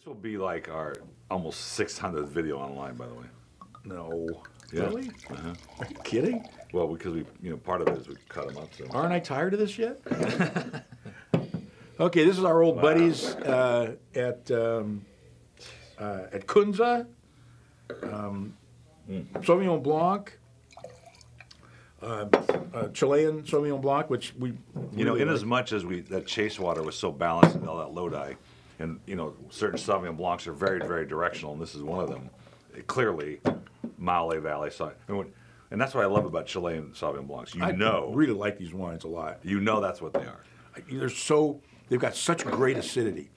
This will be like our almost 600th video online, by the way. No. Yeah. Really? Uh-huh. Are you kidding? Well, because part of it is we cut them up. So. Aren't I tired of this yet? Okay, this is our old buddies at Kunza, Sauvignon Blanc, Chilean Sauvignon Blanc, which we in like. as much as that chase water was so balanced in all that Lodi, and certain Sauvignon Blancs are very, very directional, and this is one of them. Clearly, Maule Valley. And that's what I love about Chilean Sauvignon Blancs. I really like these wines a lot. That's what they are. They've got such great acidity.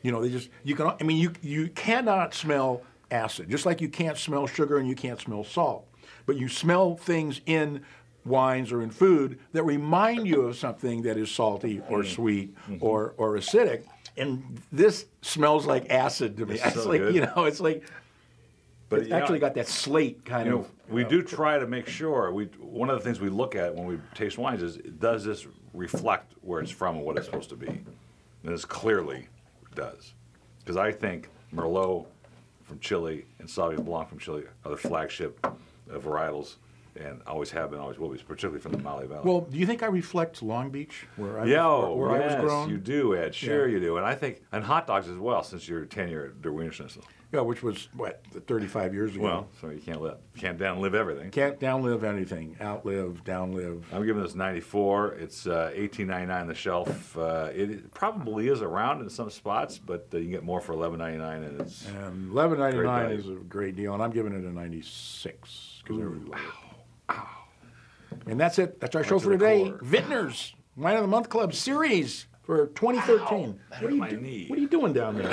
You cannot smell acid, just like you can't smell sugar and you can't smell salt. But you smell things in wines or in food that remind you of something that is salty or sweet or acidic. And this smells like acid to me. It's so like, good. It's like, But it's actually got that slate kind of. We do try to make sure. One of the things we look at when we taste wines is, does this reflect where it's from and what it's supposed to be? And this clearly does. Because I think Merlot from Chile and Sauvignon Blanc from Chile are the flagship varietals, and always have been, always will be, particularly from the Maule Valley. Well, do you think I reflect Long Beach, where I was grown? You do, Ed. Sure, you do. And I think, and hot dogs as well, since your tenure at Der Wienerschnitzel. Yeah, which was 35 years ago. Well, so you can't downlive everything. Can't downlive anything. Outlive, downlive. I'm giving this 94. It's $18.99 on the shelf. It probably is around in some spots, but you can get more for $11.99, and it's $11.99 is a great deal, and I'm giving it a 96 because I really love it. Ow. And that's it. That's our show for today. Vintners Wine of the Month Club series for 2013. That hurt my knee. What are you doing down there?